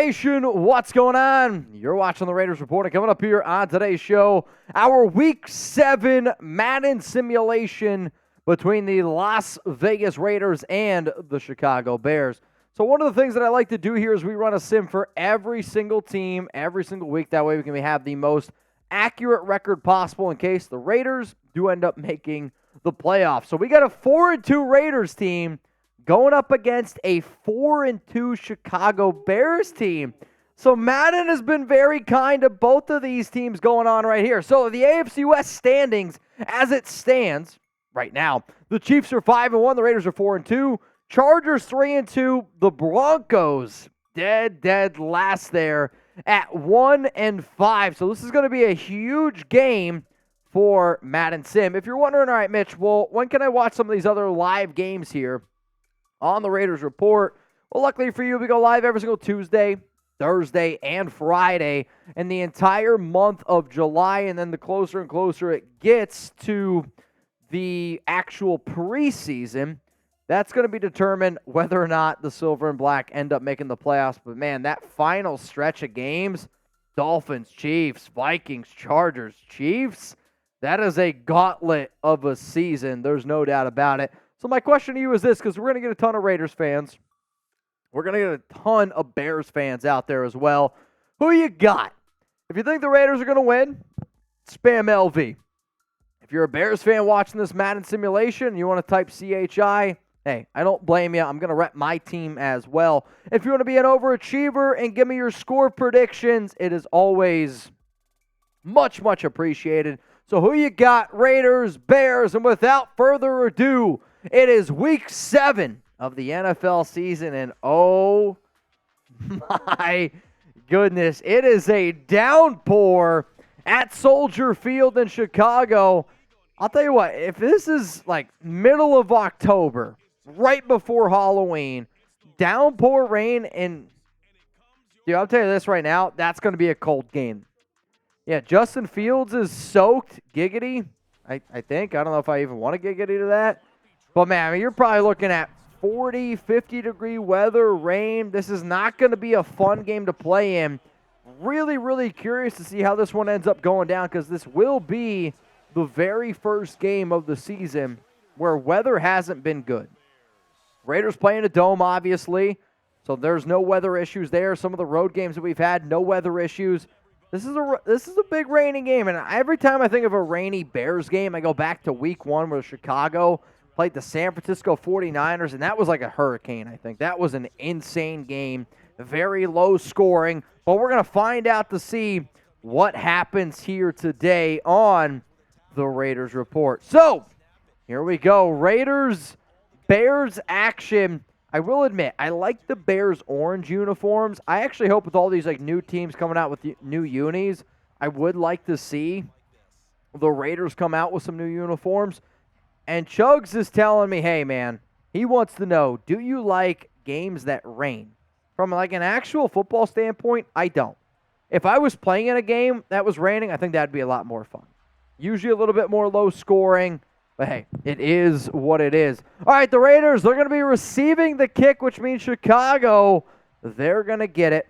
Nation, what's going on? You're watching the Raiders Report, and coming up here on today's show, our Week 7 Madden Simulation between the Las Vegas Raiders and the Chicago Bears. So one of the things that I like to do here is we run a sim for every single team, every single week. That way we can have the most accurate record possible in case the Raiders do end up making the playoffs. So we got a 4-2 Raiders team going up against a 4-2 Chicago Bears team. So Madden has been very kind to both of these teams going on right here. So the AFC West standings, as it stands right now, the Chiefs are 5-1, the Raiders are 4-2, Chargers 3-2, the Broncos dead last there at 1-5. So this is going to be a huge game for Madden Sim. If you're wondering, all right, Mitch, well, when can I watch some of these other live games here on the Raiders Report? Well, luckily for you, we go live every single Tuesday, Thursday, and Friday, and the entire month of July. And then the closer and closer it gets to the actual preseason, that's going to be determined whether or not the Silver and Black end up making the playoffs. But, man, that final stretch of games, Dolphins, Chiefs, Vikings, Chargers, Chiefs, that is a gauntlet of a season. There's no doubt about it. So my question to you is this, because we're going to get a ton of Raiders fans. We're going to get a ton of Bears fans out there as well. Who you got? If you think the Raiders are going to win, spam LV. If you're a Bears fan watching this Madden Simulation and you want to type CHI, hey, I don't blame you. I'm going to rep my team as well. If you want to be an overachiever and give me your score predictions, it is always much appreciated. So who you got? Raiders, Bears, and without further ado, it is Week 7 of the NFL season, and oh my goodness, it is a downpour at Soldier Field in Chicago. I'll tell you what, if this is like middle of October, right before Halloween, downpour rain, and dude, I'll tell you this right now, that's going to be a cold game. Yeah, Justin Fields is soaked, giggity, I think. I don't know if I even want to giggity to that. But, man, I mean, you're probably looking at 40, 50-degree weather, rain. This is not going to be a fun game to play in. Really curious to see how this one ends up going down, because this will be the very first game of the season where weather hasn't been good. Raiders playing a dome, obviously, so there's no weather issues there. Some of the road games that we've had, no weather issues. This is a big rainy game, and every time I think of a rainy Bears game, I go back to Week 1 where Chicago played the San Francisco 49ers, and that was like a hurricane, I think. That was an insane game, very low scoring, but we're going to find out to see what happens here today on the Raiders Report. So, here we go. Raiders-Bears action. I will admit, I like the Bears orange uniforms. I actually hope with all these like new teams coming out with new unis, I would like to see the Raiders come out with some new uniforms. And Chuggs is telling me, hey, man, he wants to know, do you like games that rain? From like an actual football standpoint, I don't. If I was playing in a game that was raining, I think that'd be a lot more fun. Usually a little bit more low scoring. But, hey, it is what it is. All right, the Raiders, they're going to be receiving the kick, which means Chicago, they're going to get it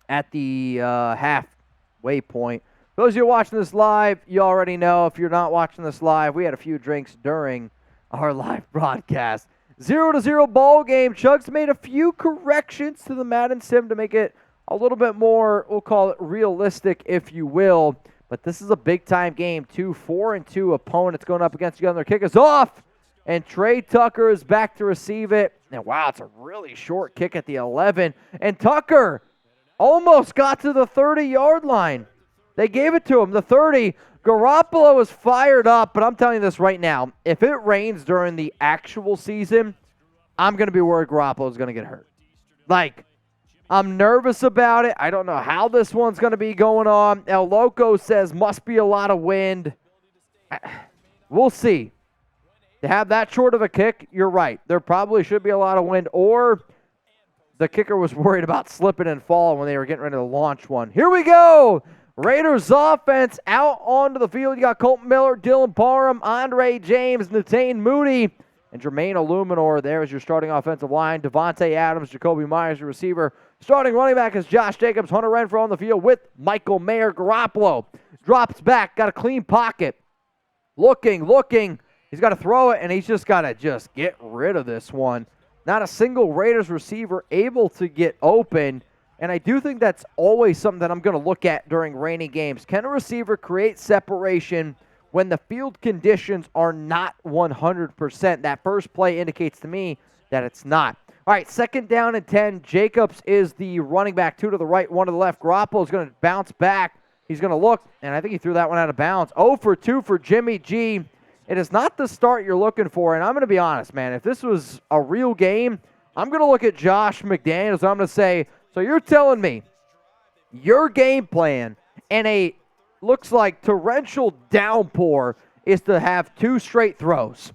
at the halfway point. For those of you watching this live, you already know. If you're not watching this live, we had a few drinks during our live broadcast. 0-0 ball game. Chuggs made a few corrections to the Madden Sim to make it a little bit more, we'll call it realistic, if you will. But this is a big-time game. 4-2 opponents going up against each other. Kick is off, and Trey Tucker is back to receive it. And, wow, it's a really short kick at the 11. And Tucker almost got to the 30-yard line. They gave it to him, the 30. Garoppolo is fired up, but I'm telling you this right now. If it rains during the actual season, I'm going to be worried Garoppolo is going to get hurt. Like, I'm nervous about it. I don't know how this one's going to be going on. El Loco says must be a lot of wind. We'll see. To have that short of a kick, you're right. There probably should be a lot of wind, or the kicker was worried about slipping and falling when they were getting ready to launch one. Here we go. Raiders offense out onto the field. You got Colton Miller, Dylan Parham, Andre James, Natane Mooney, And Jermaine Illuminor there is your starting offensive line. Devontae Adams, Jacoby Myers, your receiver. Starting running back is Josh Jacobs. Hunter Renfrow on the field with Michael Mayer. Garoppolo drops back, got a clean pocket. Looking. He's got to throw it, and he's just got to get rid of this one. Not a single Raiders receiver able to get open. And I do think that's always something that I'm going to look at during rainy games. Can a receiver create separation when the field conditions are not 100%? That first play indicates to me that it's not. All right, 2nd down and 10. Jacobs is the running back, 2 to the right, 1 to the left. Garoppolo is going to bounce back. He's going to look, and I think he threw that one out of bounds. 0 for 2 for Jimmy G. It is not the start you're looking for, and I'm going to be honest, man. If this was a real game, I'm going to look at Josh McDaniels. I'm going to say, so you're telling me your game plan in a looks like torrential downpour is to have 2 straight throws.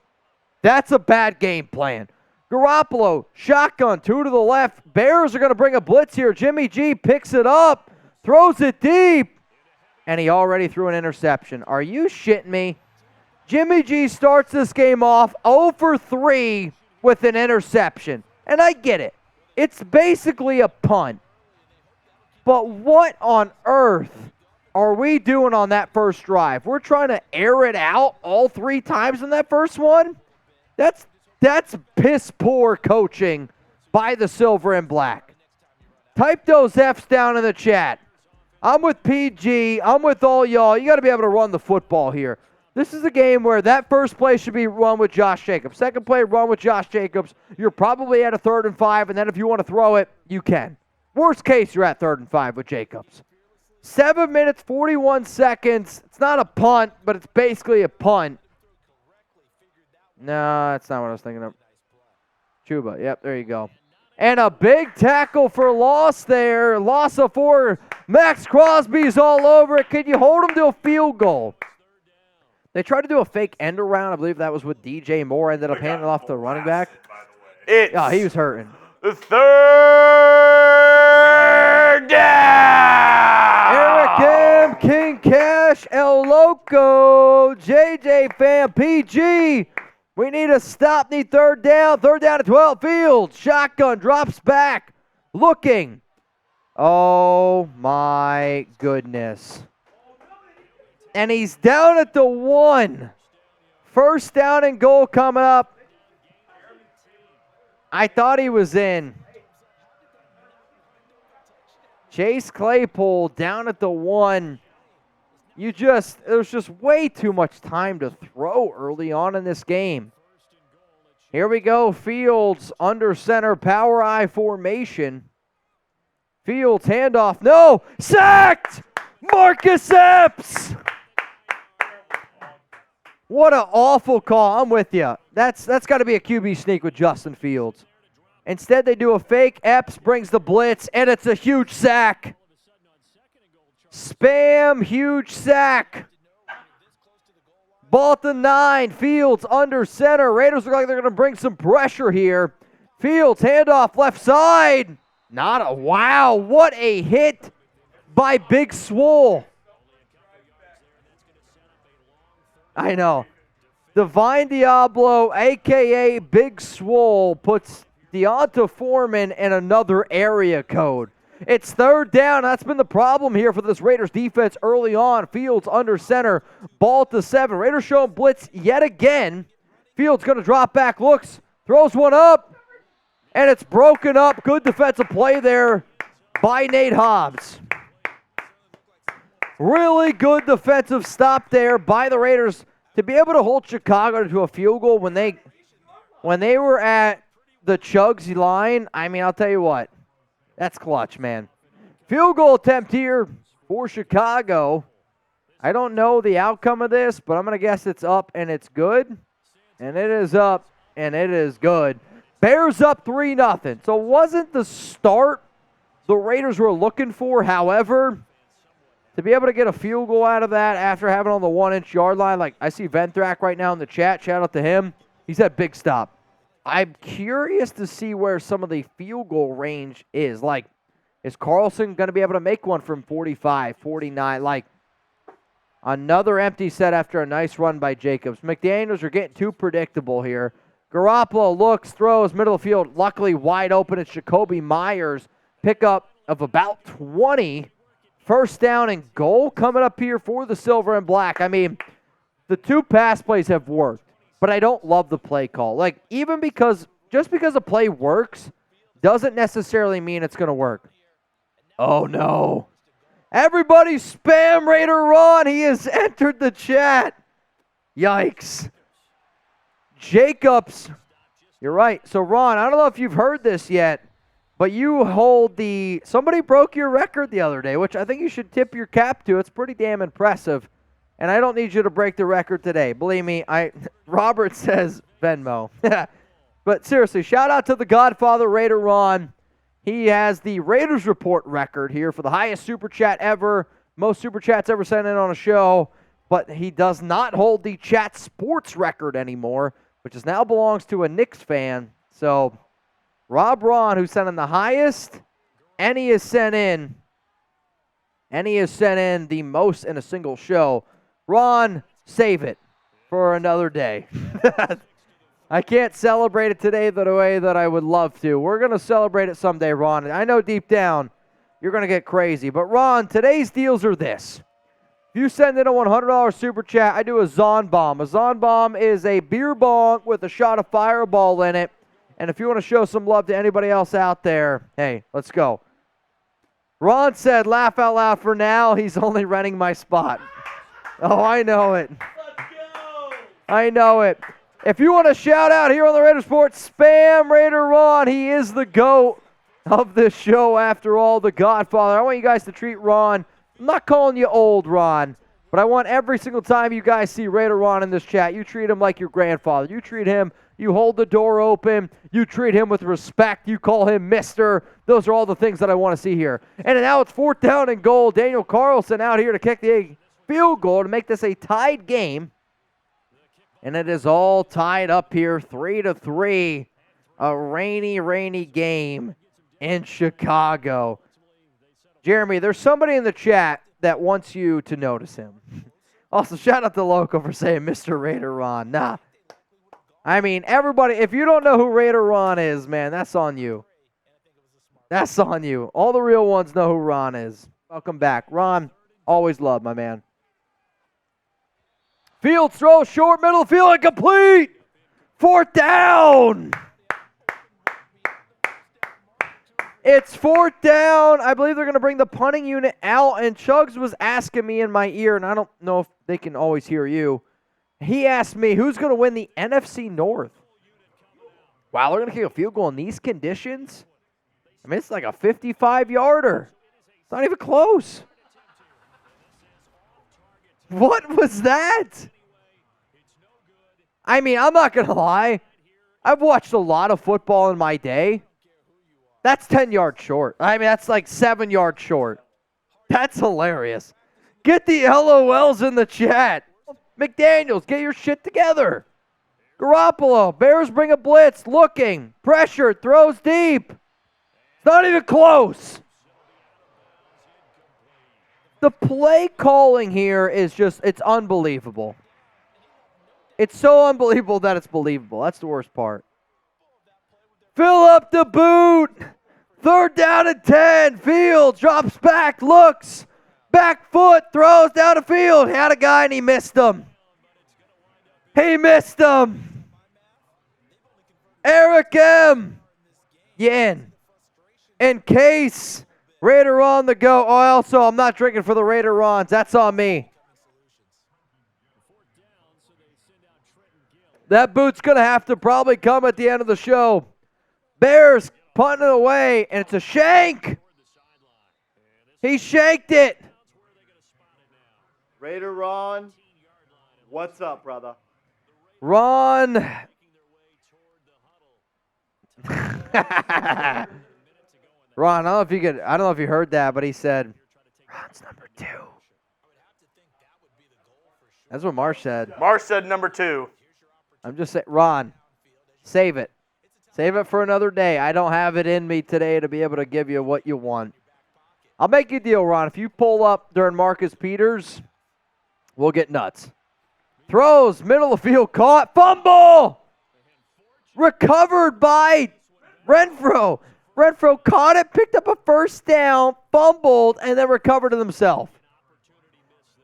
That's a bad game plan. Garoppolo, shotgun, 2 to the left. Bears are going to bring a blitz here. Jimmy G picks it up, throws it deep, and he already threw an interception. Are you shitting me? Jimmy G starts this game off 0 for 3 with an interception. And I get it. It's basically a punt. But what on earth are we doing on that first drive? We're trying to air it out all 3 times in that first one? That's piss poor coaching by the Silver and Black. Type those F's down in the chat. I'm with PG. I'm with all y'all. You got to be able to run the football here. This is a game where that first play should be run with Josh Jacobs. Second play, run with Josh Jacobs. You're probably at a 3rd and 5, and then if you want to throw it, you can. Worst case, you're at 3rd and 5 with Jacobs. 7 minutes, 41 seconds. It's not a punt, but it's basically a punt. No, that's not what I was thinking of. Chuba, yep, there you go. And a big tackle for loss there. Loss of 4. Max Crosby's all over it. Can you hold him to a field goal? They tried to do a fake end around. I believe that was what DJ Moore ended up handing off to the running back. He was hurting. The 3rd down. Eric M, King Cash, El Loco, JJ Fam, PG. We need a stop, need 3rd down. 3rd down at 12 Fields. Shotgun drops back. Looking. Oh my goodness. And he's down at the 1. 1st down and goal coming up. I thought he was in. Chase Claypool down at the 1. There's just way too much time to throw early on in this game. Here we go. Fields under center, power I formation. Fields handoff. No! Sacked! Marcus Epps! What an awful call. I'm with you. That's got to be a QB sneak with Justin Fields. Instead, they do a fake. Epps brings the blitz, and it's a huge sack. Spam, huge sack. Ball at the 9. Fields under center. Raiders look like they're going to bring some pressure here. Fields, handoff left side. Wow, what a hit by Big Swole. I know. Divine Diablo, a.k.a. Big Swole, puts Deonta Foreman in another area code. It's 3rd down. That's been the problem here for this Raiders defense early on. Fields under center. Ball at the 7. Raiders showing blitz yet again. Fields going to drop back. Looks. Throws one up. And it's broken up. Good defensive play there by Nate Hobbs. Really good defensive stop there by the Raiders to be able to hold Chicago to a field goal when they were at the Chuggs line. I mean, I'll tell you what. That's clutch, man. Field goal attempt here for Chicago. I don't know the outcome of this, but I'm going to guess it's up and it's good. And it is up and it is good. Bears up 3-0. So it wasn't the start the Raiders were looking for. However, to be able to get a field goal out of that after having on the 1-inch yard line, like I see Venthrak right now in the chat. Shout out to him. He said big stop. I'm curious to see where some of the field goal range is. Like, is Carlson going to be able to make one from 45, 49? Like, another empty set after a nice run by Jacobs. McDaniels are getting too predictable here. Garoppolo looks, throws, middle of the field. Luckily wide open. It's Jacoby Myers. Pickup of about 20. First down and goal coming up here for the silver and black. I mean, the two pass plays have worked, but I don't love the play call. Like, just because a play works doesn't necessarily mean it's going to work. Oh, no. Everybody spam Raider Ron. He has entered the chat. Yikes. Jacobs. You're right. So, Ron, I don't know if you've heard this yet, but you hold somebody broke your record the other day, which I think you should tip your cap to. It's pretty damn impressive. And I don't need you to break the record today. Believe me, Robert says Venmo. But seriously, shout out to the Godfather, Raider Ron. He has the Raiders Report record here for the highest Super Chat ever, most Super Chats ever sent in on a show. But he does not hold the Chat Sports record anymore, which now belongs to a Knicks fan. So, Rob Ron, who sent in the highest, and he has sent in the most in a single show. Ron, save it for another day. I can't celebrate it today the way that I would love to. We're going to celebrate it someday, Ron. I know deep down you're going to get crazy. But, Ron, today's deals are this. If you send in a $100 Super Chat, I do a Zon Bomb. A Zon Bomb is a beer bong with a shot of Fireball in it. And if you want to show some love to anybody else out there, hey, let's go. Ron said, laugh out loud for now. He's only renting my spot. Oh, I know it. Let's go. I know it. If you want to shout out here on the Raider Sports, spam Raider Ron. He is the GOAT of this show, after all, the Godfather. I want you guys to treat Ron. I'm not calling you old, Ron, but I want every single time you guys see Raider Ron in this chat, you treat him like your grandfather. You treat him, you hold the door open, you treat him with respect, you call him Mister. Those are all the things that I want to see here. And now it's 4th down and goal. Daniel Carlson out here to kick the field goal to make this a tied game. And it is all tied up here, 3-3. A rainy game in Chicago. Jeremy, there's somebody in the chat that wants you to notice him. Also, shout out to Loco for saying Mr. Raider Ron. Nah. I mean, everybody, if you don't know who Raider Ron is, man, that's on you. That's on you. All the real ones know who Ron is. Welcome back. Ron, always love, my man. Fields throw short, middle of the field, and complete. 4th down. It's 4th down. I believe they're going to bring the punting unit out, and Chuggs was asking me in my ear, and I don't know if they can always hear you. He asked me, who's going to win the NFC North? Wow, they're going to kick a field goal in these conditions? I mean, it's like a 55-yarder. It's not even close. What was that? I mean, I'm not going to lie. I've watched a lot of football in my day. That's 10 yards short. I mean, that's like 7 yards short. That's hilarious. Get the LOLs in the chat. McDaniels, get your shit together. Garoppolo, Bears bring a blitz, looking, pressure, throws deep. It's not even close. The play calling here is just, it's unbelievable. It's so unbelievable that it's believable. That's the worst part. Fill up the boot. 3rd down and 10. Fields drops back, looks. Back foot, throws down the field. He had a guy and he missed him. He missed him. Eric M. Yin. In case Raider on the go. Oh, also, I'm not drinking for the Raider Rons. That's on me. That boot's going to have to probably come at the end of the show. Bears punting it away, and it's a shank. He shanked it. Raider Ron, what's up, brother? Ron. Ron, I don't know if you heard that, but he said, Ron's number 2. That's what Marsh said. Marsh said number 2. I'm just saying, Ron, save it. Save it for another day. I don't have it in me today to be able to give you what you want. I'll make you a deal, Ron. If you pull up during Marcus Peters, we'll get nuts. Throws, middle of the field, caught, fumble! Recovered by Renfro. Renfro caught it, picked up a first down, fumbled, and then recovered it himself.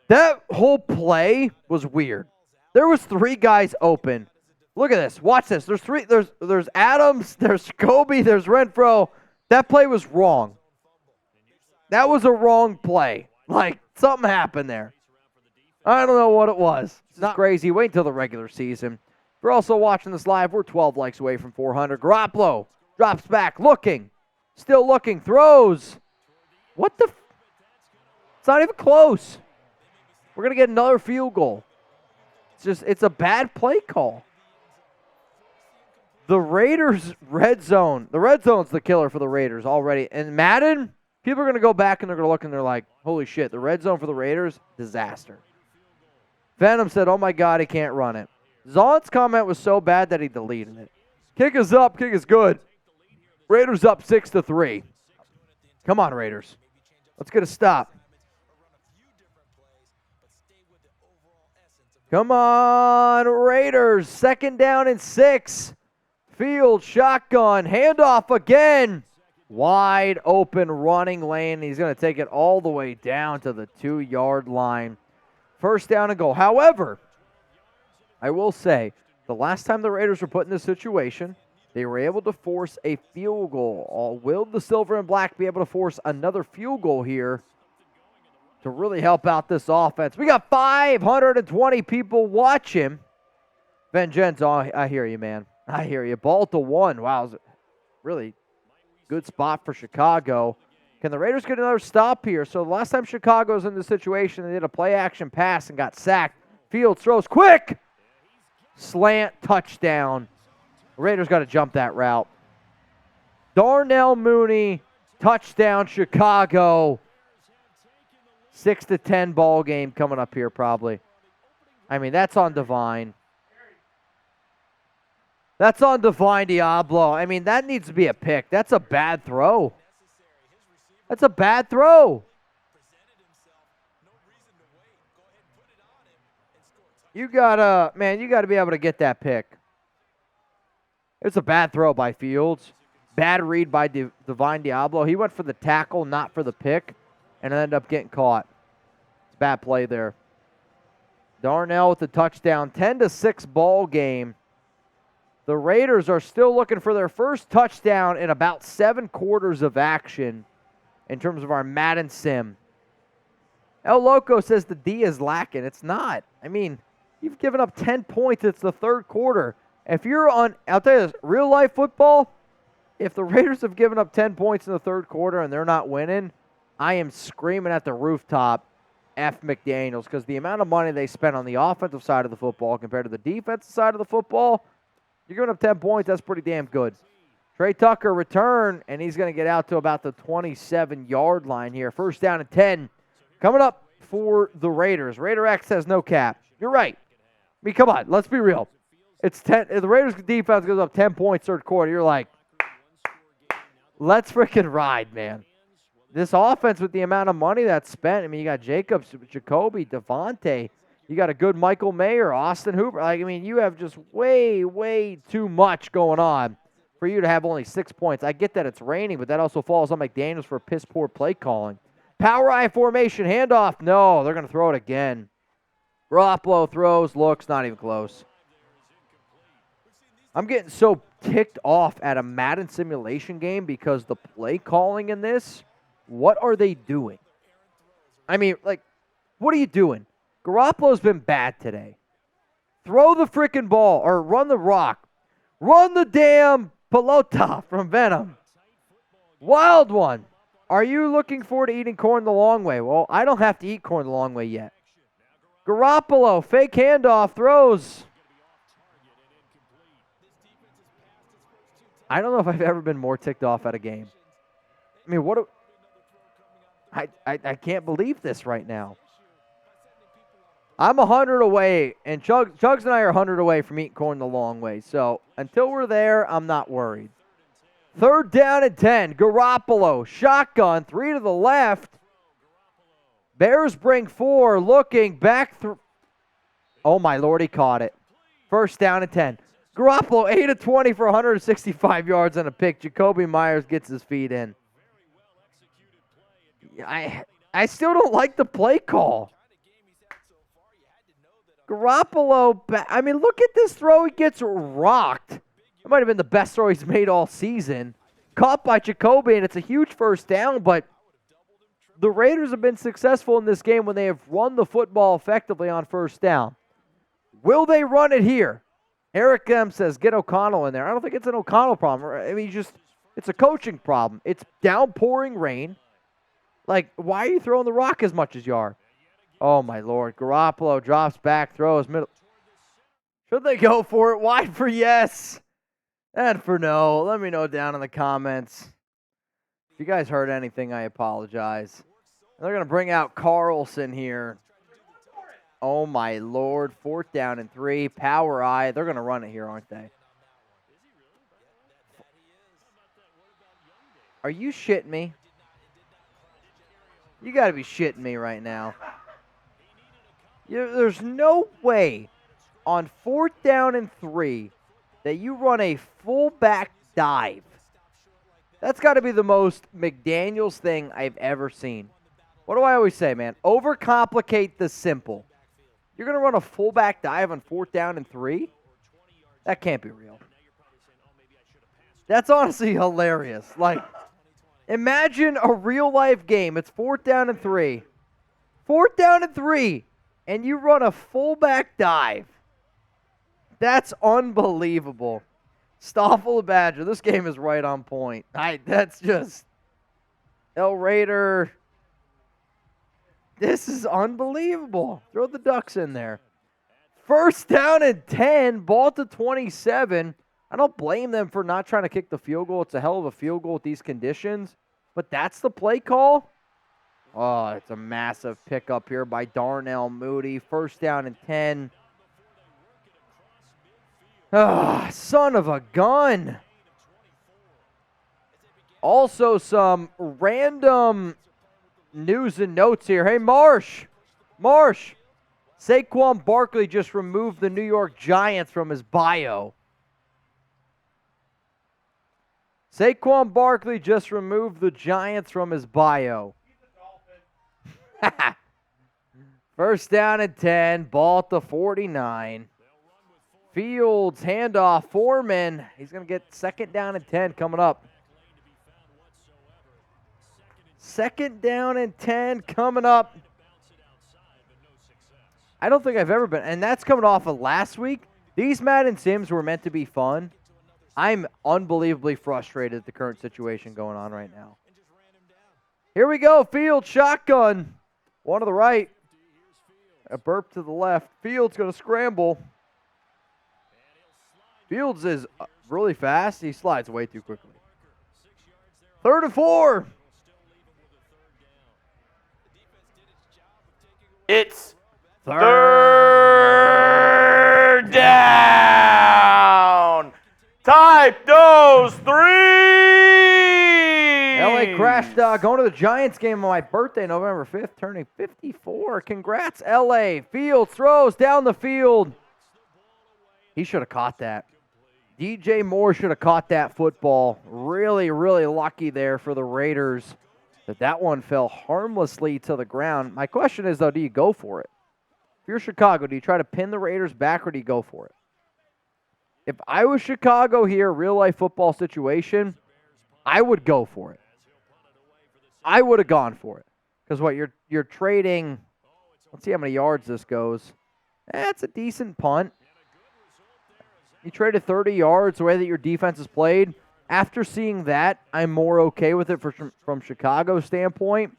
That whole play was weird. There was 3 guys open. Look at this. Watch this. There's Adams, there's Jacoby, there's Renfro. That play was wrong. That was a wrong play. Like, something happened there. I don't know what it was. It's not crazy. Wait until the regular season. If you're also watching this live, we're 12 likes away from 400. Garoppolo drops back, looking. Still looking, throws. What the? It's not even close. We're going to get another field goal. It's a bad play call. The Raiders red zone. The red zone's the killer for the Raiders already. And Madden, people are going to go back and they're going to look and they're like, holy shit, the red zone for the Raiders, disaster. Venom said, oh my God, he can't run it. Zaunt's comment was so bad that he deleted it. Kick is up, kick is good. Raiders up 6-3. Come on, Raiders. Let's get a stop. Come on, Raiders. 2nd down and 6. Field, shotgun, handoff again. Wide open running lane. He's going to take it all the way down to the 2-yard line. 1st down and goal. However, I will say, the last time the Raiders were put in this situation, they were able to force a field goal. Will the silver and black be able to force another field goal here to really help out this offense? We got 520 people watching. Vincenzo, I hear you, man. I hear you. Ball to 1. Wow, really good spot for Chicago. Can the Raiders get another stop here? So the last time Chicago was in this situation, they did a play-action pass and got sacked. Fields throws quick. Slant touchdown. The Raiders got to jump that route. Darnell Mooney, touchdown Chicago. 6-10 ball game coming up here probably. I mean, that's on Divine. That's on Divine Diablo. I mean, that needs to be a pick. That's a bad throw. That's a bad throw. You gotta be able to get that pick. It's a bad throw by Fields. Bad read by Divine Diablo. He went for the tackle, not for the pick, and ended up getting caught. It's a bad play there. Darnell with the touchdown. 10-6 ball game. The Raiders are still looking for their first touchdown in about 7 quarters of action in terms of our Madden Sim. El Loco says the D is lacking. It's not. I mean, you've given up 10 points. It's the 3rd quarter. If you're on, I'll tell you this, real life football, if the Raiders have given up 10 points in the 3rd quarter and they're not winning, I am screaming at the rooftop, F. McDaniels, because the amount of money they spent on the offensive side of the football compared to the defensive side of the football, you're giving up 10 points, that's pretty damn good. Trey Tucker return, and he's going to get out to about the 27-yard line here. 1st down and 10. Coming up for the Raiders. Raider X has no cap. You're right. I mean, come on, let's be real. It's 10. If the Raiders defense goes up 10 points 3rd quarter, you're like, let's freaking ride, man. This offense with the amount of money that's spent, I mean, you got Jacobs, Jacoby, Devontae. You got a good Michael Mayer, Austin Hooper. Like, I mean, you have just way, way too much going on for you to have only 6 points. I get that it's raining, but that also falls on McDaniels for piss-poor play calling. Power I formation, handoff. No, they're going to throw it again. Garoppolo throws, looks, not even close. I'm getting so ticked off at a Madden Simulation game because the play calling in this, what are they doing? I mean, like, what are you doing? Garoppolo's been bad today. Throw the freaking ball or run the rock. Run the damn pelota from Venom. Wild one. Are you looking forward to eating corn the long way? Well, I don't have to eat corn the long way yet. Garoppolo, fake handoff, throws. I don't know if I've ever been more ticked off at a game. I mean, I can't believe this right now. I'm 100 away, and Chuggs and I are 100 away from eating corn the long way. So until we're there, I'm not worried. 3rd down and 10. Garoppolo, shotgun, 3 to the left. Bears bring 4, looking back through. Oh, my Lord, he caught it. 1st down and 10. Garoppolo, 8 of 20 for 165 yards and a pick. Jacoby Myers gets his feet in. I still don't like the play call. Garoppolo, I mean, look at this throw. He gets rocked. It might have been the best throw he's made all season. Caught by Jacoby, and it's a huge first down, but the Raiders have been successful in this game when they have run the football effectively on first down. Will they run it here? Eric M says, get O'Connell in there. I don't think it's an O'Connell problem. I mean, it's a coaching problem. It's downpouring rain. Like, why are you throwing the rock as much as you are? Oh, my Lord. Garoppolo drops back, throws middle. Should they go for it? Wide for yes. And for no. Let me know down in the comments. If you guys heard anything, I apologize. They're going to bring out Carlson here. Oh, my Lord. 4th down and 3. Power eye. They're going to run it here, aren't they? Are you shitting me? You got to be shitting me right now. There's no way on 4th down and 3 that you run a fullback dive. That's got to be the most McDaniels thing I've ever seen. What do I always say, man? Overcomplicate the simple. You're going to run a fullback dive on 4th down and 3? That can't be real. That's honestly hilarious. Like, imagine a real-life game. It's 4th down and 3. 4th down and 3. And you run a fullback dive. That's unbelievable. Stoffel the Badger. This game is right on point. That's just El Raider. This is unbelievable. Throw the Ducks in there. 1st down and 10. Ball to 27. I don't blame them for not trying to kick the field goal. It's a hell of a field goal with these conditions. But that's the play call? Oh, it's a massive pickup here by Darnell Mooney. 1st down and 10. Ah, son of a gun. Also, some random news and notes here. Hey, Marsh. Saquon Barkley just removed the New York Giants from his bio. Saquon Barkley just removed the Giants from his bio. 1st down and 10. Ball to 49. Fields, handoff, Foreman. He's going to get 2nd down and 10 coming up. 2nd down and 10 coming up. I don't think I've ever been, and that's coming off of last week. These Madden Sims were meant to be fun. I'm unbelievably frustrated at the current situation going on right now. Here we go, Fields, shotgun. One to the right. A burp to the left. Fields going to scramble. Fields is really fast. He slides way too quickly. 3rd and 4. It's 3rd down. Type those 3. LA crashed going to the Giants game on my birthday, November 5th, turning 54. Congrats, LA. Fields throws down the field. He should have caught that. DJ Moore should have caught that football. Really, really lucky there for the Raiders that one fell harmlessly to the ground. My question is, though, do you go for it? If you're Chicago, do you try to pin the Raiders back or do you go for it? If I was Chicago here, real-life football situation, I would go for it. I would have gone for it. Because what, you're trading, let's see how many yards this goes. That's a decent punt. You traded 30 yards the way that your defense has played. After seeing that, I'm more okay with it from Chicago's standpoint.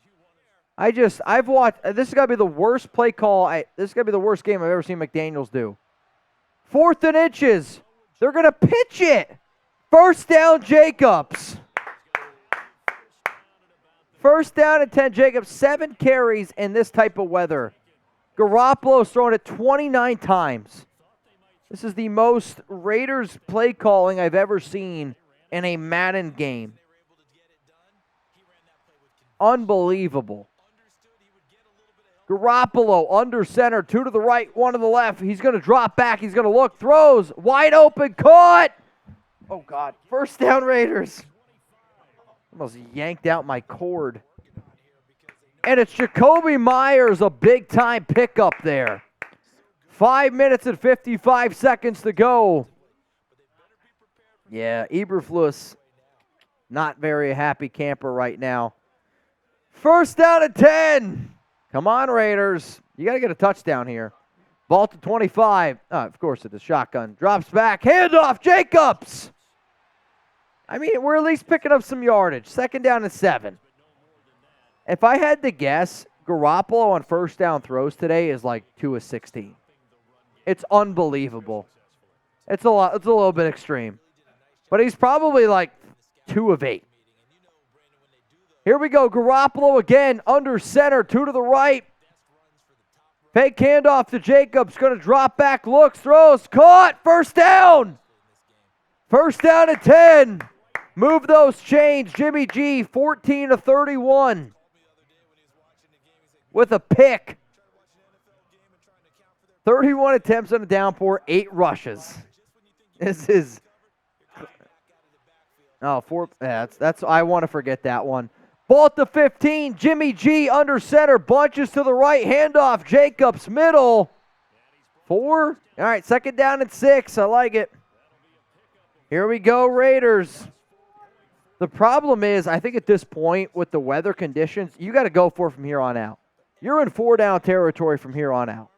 I've watched, this has got to be the worst play call. This has got to be the worst game I've ever seen McDaniels do. 4th and inches. They're going to pitch it. 1st down, Jacobs. 1st down and 10, Jacobs. 7 carries in this type of weather. Garoppolo's thrown it 29 times. This is the most Raiders play calling I've ever seen in a Madden game. Unbelievable. Garoppolo under center, 2 to the right, 1 to the left. He's going to drop back. He's going to look, throws, wide open, caught. Oh, God. First down, Raiders. Almost yanked out my cord. And it's Jakobi Meyers, a big-time pickup there. 5 minutes and 55 seconds to go. Yeah, Eberflus, not very happy camper right now. First down and 10. Come on, Raiders. You got to get a touchdown here. Ball to 25. Oh, of course it is. Shotgun. Drops back. Handoff. Jacobs. I mean, we're at least picking up some yardage. Second down and 7. If I had to guess, Garoppolo on first down throws today is like 2 of 16. It's unbelievable. It's a little bit extreme. But he's probably like 2 of 8. Here we go. Garoppolo again, under center, 2 to the right. Fake handoff to Jacobs. Going to drop back, looks, throws, caught. First down. First down at 10. Move those chains. Jimmy G, 14 to 31. With a pick. 31 attempts on a downpour, 8 rushes. This is... Oh, 4. That's I want to forget that one. Ball to 15. Jimmy G under center. Bunches to the right. Handoff. Jacobs middle. 4. All right, second down and 6. I like it. Here we go, Raiders. The problem is, I think at this point with the weather conditions, you got to go for it from here on out. You're in 4-down territory from here on out.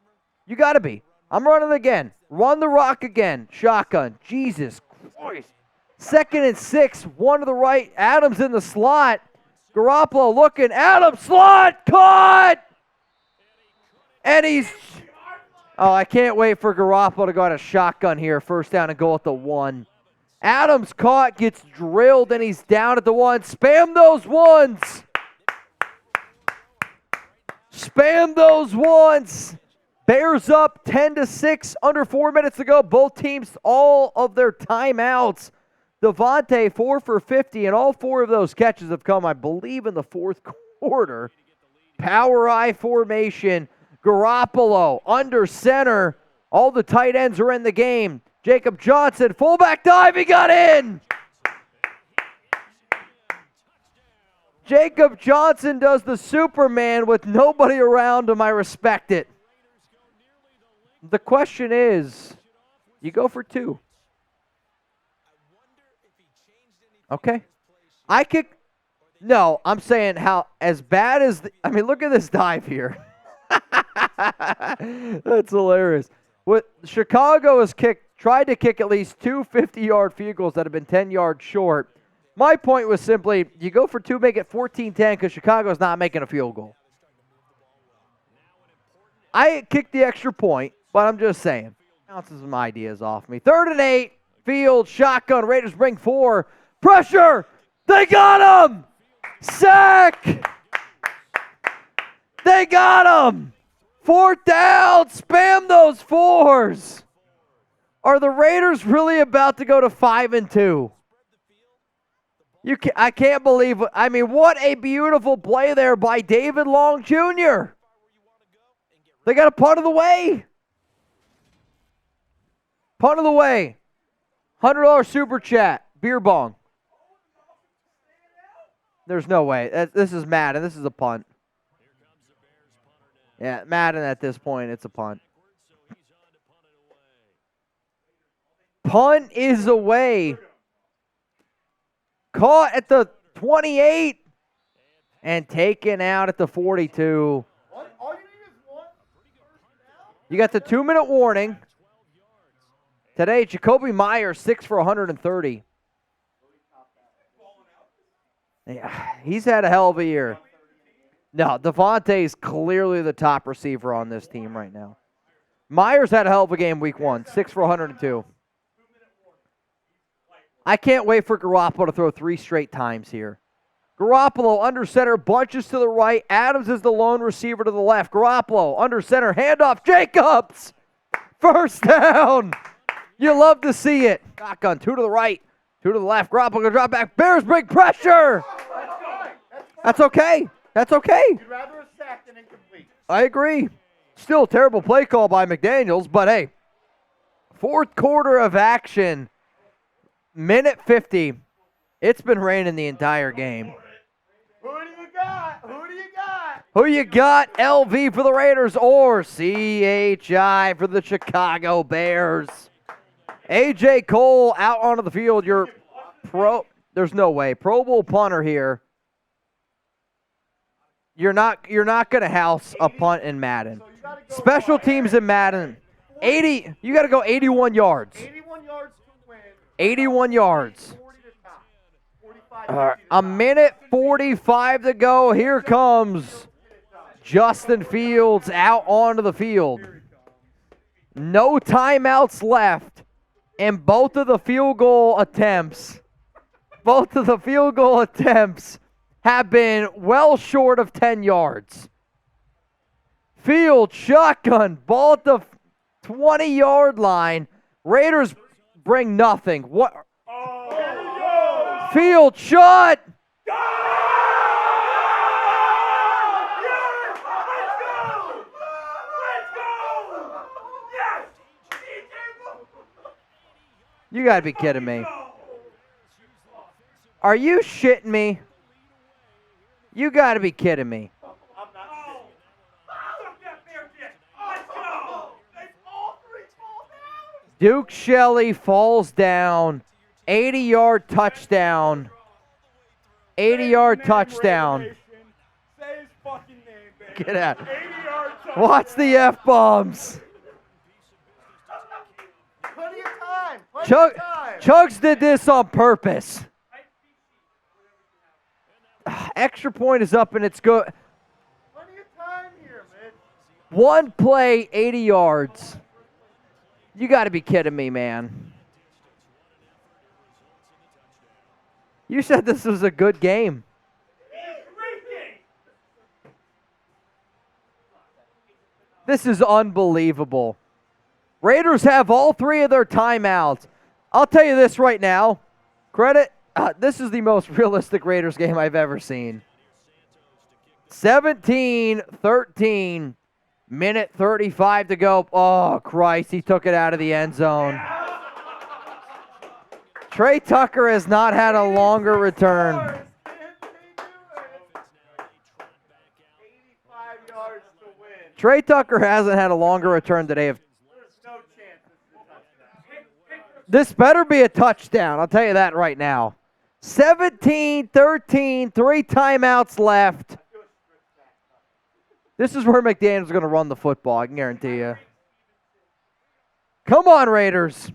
You got to be. I'm running again. Run the rock again. Shotgun. Jesus Christ. Second and 6. 1 to the right. Adams in the slot. Garoppolo looking. Adams slot. Caught. And he's... Oh, I can't wait for Garoppolo to go out of shotgun here. First down and goal at the 1. Adams caught. Gets drilled and he's down at the 1. Spam those ones. Spam those ones. Bears up 10-6, under 4 minutes to go. Both teams, all of their timeouts. Devontae, 4 for 50, and all 4 of those catches have come, I believe, in the fourth quarter. Power I formation. Garoppolo under center. All the tight ends are in the game. Jacob Johnson, fullback dive, he got in. Jacob Johnson does the Superman with nobody around him. I respect it. The question is, you go for 2. Okay. No, I'm saying how, as bad as, look at this dive here. That's hilarious. Chicago has tried to kick at least 2 50-yard field goals that have been 10 yards short. My point was simply, you go for 2, make it 14-10 because Chicago's not making a field goal. I kicked the extra point, but I'm just saying. Bounces some ideas off me. 3rd and 8, field, shotgun, Raiders bring 4. Pressure! They got him! Sack! They got him! 4th down! Spam those 4s! Are the Raiders really about to go to 5-2? I can't believe it. What a beautiful play there by David Long Jr. They got a punt of the way. Punt of the way. $100 super chat. Beer bong. There's no way. This is Madden. This is a punt. Yeah, Madden at this point, it's a punt. Punt is away. Caught at the 28 and taken out at the 42. You got the 2-minute warning. Today, Jakobi Meyers, 6 for 130. Yeah, he's had a hell of a year. No, Devontae is clearly the top receiver on this team right now. Meyers had a hell of a game week 1, 6 for 102. I can't wait for Garoppolo to throw 3 straight times here. Garoppolo under center, bunches to the right. Adams is the lone receiver to the left. Garoppolo under center, handoff, Jacobs. First down. You love to see it. Shotgun, 2 to the right, 2 to the left. Garoppolo going to drop back. Bears bring pressure. That's okay. That's okay. You'd rather a sack than incomplete. I agree. Still a terrible play call by McDaniels, but hey, fourth quarter of action, minute 50. It's been raining the entire game. Who do you got? Who do you got? Who you got? LV for the Raiders or CHI for the Chicago Bears? AJ Cole out onto the field. There's no way. Pro Bowl punter here. You're not going to house a punt in Madden. Special teams in Madden. 80. You got to go 81 yards. 81 yards to win. 81 yards. 40 to tie. A minute 45 to go. Here comes Justin Fields out onto the field. No timeouts left. And both of the field goal attempts have been well short of 10 yards. Field shotgun, ball at the 20-yard line. Raiders bring nothing. What? Field shot. You got to be kidding me. Are you shitting me? You got to be kidding me. Duke Shelley falls down. 80-yard touchdown. 80-yard touchdown. Say his fucking name, baby. Get out. 80-yard touchdown. Watch the F-bombs. Plenty of time. Plenty of time. Chuggs did this on purpose. Extra point is up and it's good. Plenty of time here, man. One play, 80 yards. You got to be kidding me, man. You said this was a good game. This is unbelievable. Raiders have all three of their timeouts. I'll tell you this right now. Credit. This is the most realistic Raiders game I've ever seen. 17-13. Minute 35 to go. Oh, Christ. He took it out of the end zone. Trey Tucker has not had a longer return. 85 yards to win. Trey Tucker hasn't had a longer return today. There's no chance This better be a touchdown. I'll tell you that right now. 17-13. 3 timeouts left. This is where McDaniels is going to run the football, I can guarantee you. Come on, Raiders.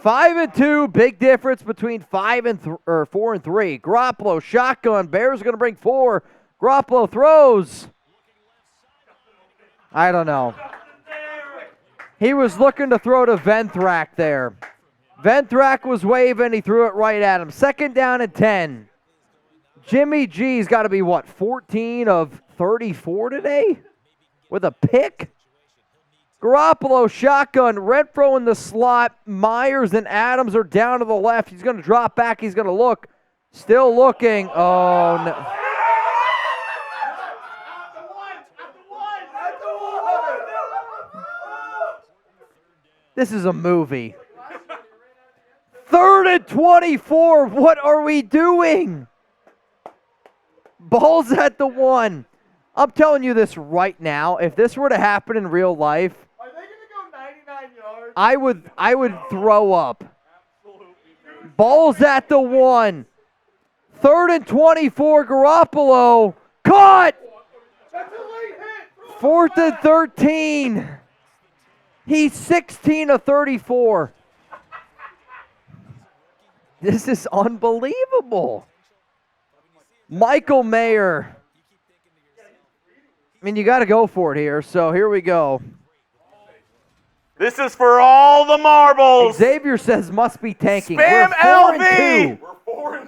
5-2, big difference between 4 and 3. Garoppolo, shotgun. Bears are going to bring 4. Garoppolo throws. I don't know. He was looking to throw to Venthrak there. Venthrak was waving. He threw it right at him. 2nd down and 10. Jimmy G's got to be, 14 of 34 today? With a pick? Garoppolo, shotgun. Renfro in the slot. Myers and Adams are down to the left. He's going to drop back. He's going to look. Still looking. Oh, no. This is a movie. 3rd and 24. What are we doing? Ball's at the 1. I'm telling you this right now. If this were to happen in real life, Are they going to go 99 yards? I would throw up. Ball's at the 1. 3rd and 24. Garoppolo. Caught! That's a late hit. 4th and 13. He's 16 of 34. This is unbelievable. Michael Mayer. I mean, you got to go for it here, so here we go. This is for all the marbles. Xavier says must be tanking. Spam LV.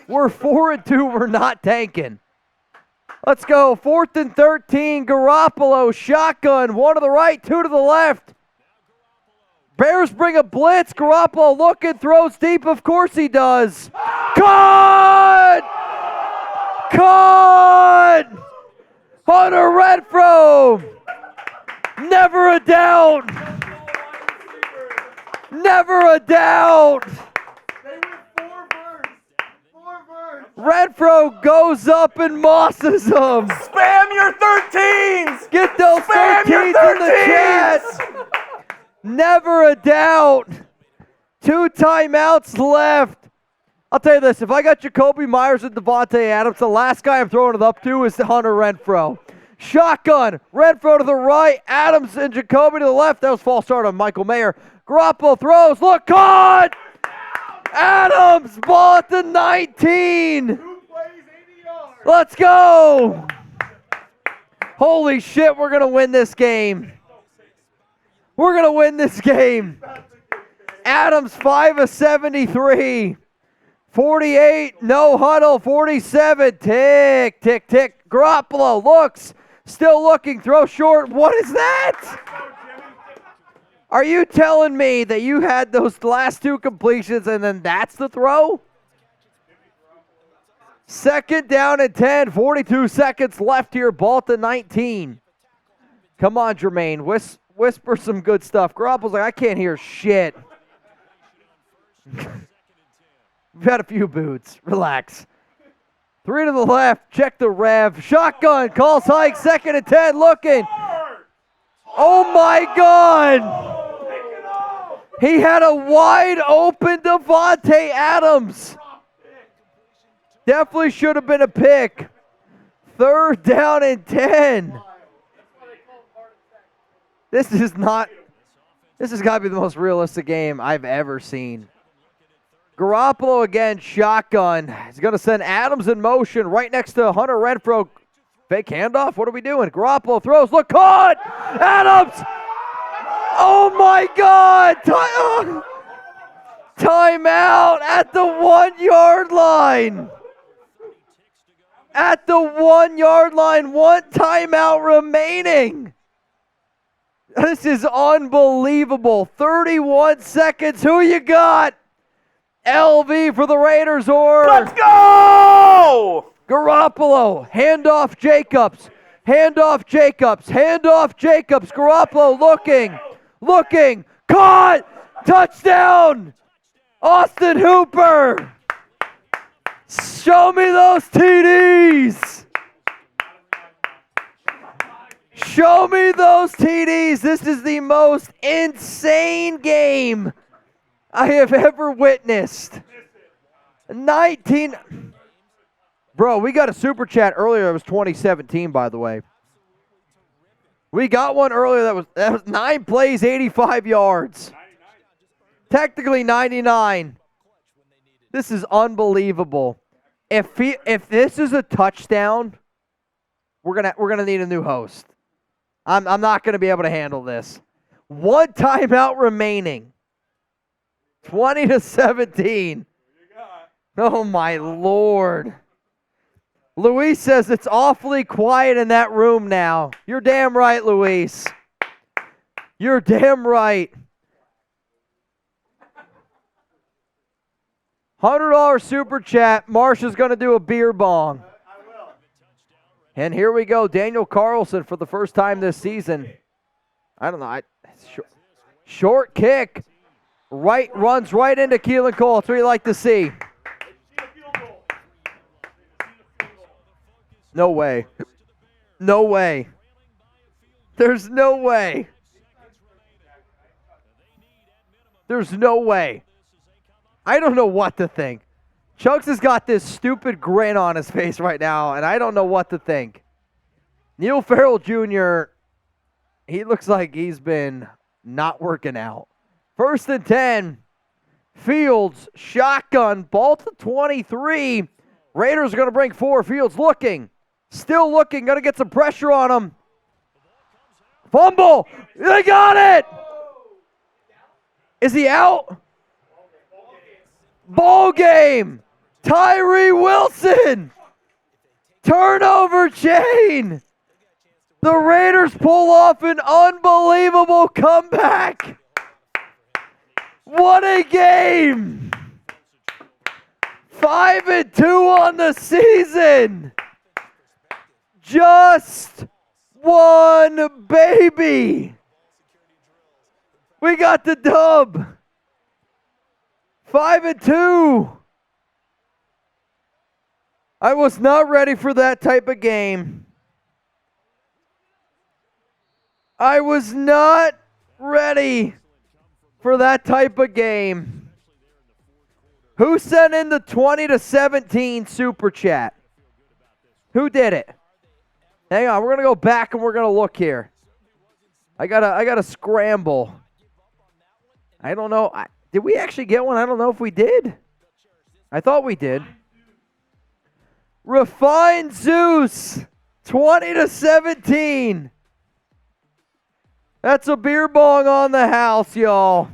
We're 4 and 2. We're not tanking. Let's go. 4th and 13. Garoppolo, shotgun. 1 to the right, 2 to the left. Bears bring a blitz. Garoppolo looking, throws deep. Of course he does. Caught! Caught! Hunter Renfrow. Never a doubt. Never a doubt. Renfrow goes up and mosses them. Spam your 13s! Get those Spam 13s your in the chat. Never a doubt. 2 timeouts left. I'll tell you this, if I got Jacoby Myers and Devontae Adams, the last guy I'm throwing it up to is Hunter Renfrow. Shotgun, Renfrow to the right, Adams and Jacoby to the left. That was false start on Michael Mayer. Garoppolo throws, look, caught! Adams, ball at the 19. Let's go. Holy shit, we're going to win this game. We're going to win this game. Adams, 5 of 73. 48, no huddle, 47. Tick, tick, tick. Garoppolo looks, still looking, throw short. What is that? Are you telling me that you had those last 2 completions and then that's the throw? 2nd down and 10, 42 seconds left here. Ball to 19. Come on, Jermaine. Whisper some good stuff. Garoppolo's like, I can't hear shit. We've had a few boots. Relax. 3 to the left. Check the rev. Shotgun. Calls hike. 2nd and 10. Looking. Oh, my God. He had a wide open Devontae Adams. Definitely should have been a pick. 3rd down and 10. This has got to be the most realistic game I've ever seen. Garoppolo again, shotgun. He's going to send Adams in motion right next to Hunter Renfrow. Fake handoff? What are we doing? Garoppolo throws. Look, caught! Adams! Oh, my God! Timeout at the 1-yard line. At the 1-yard line. 1 timeout remaining. This is unbelievable. 31 seconds. Who you got? LV for the Raiders or Let's go! Garoppolo, handoff Jacobs, handoff Jacobs, handoff Jacobs, Garoppolo looking, caught, touchdown, Austin Hooper. Show me those TDs. Show me those TDs. This is the most insane game I have ever witnessed. 19. Bro, we got a super chat earlier. It was 2017, by the way. We got one earlier that was 9 plays, 85 yards. Technically 99. This is unbelievable. If this is a touchdown, we're gonna need a new host. I'm not gonna be able to handle this. 1 timeout remaining. 20-17. Oh, my Lord. Luis says it's awfully quiet in that room now. You're damn right, Luis. You're damn right. $100 super chat. Marsha's going to do a beer bong. I will. And here we go. Daniel Carlson for the first time this season. I don't know. Short kick. Right, runs right into Keelan Cole. That's what you like to see. No way. No way. There's no way. There's no way. I don't know what to think. Chuggs has got this stupid grin on his face right now, and I don't know what to think. Neil Farrell Jr., he looks like he's been not working out. 1st and 10. Fields, shotgun, ball to 23. Raiders are going to bring 4. Fields looking. Still looking. Going to get some pressure on him. Fumble. They got it. Is he out? Ball game. Tyree Wilson. Turnover chain. The Raiders pull off an unbelievable comeback. What a game! 5-2 on the season. Just one, baby. We got the dub. 5-2. I was not ready for that type of game. I was not ready for that type of game. Who sent in the 20-17 super chat? Who did it? Hang on, we're gonna go back and we're gonna look here. I gotta scramble. I don't know. Did we actually get one? I don't know if we did. I thought we did. Refined Zeus, 20-17. That's a beer bong on the house, y'all.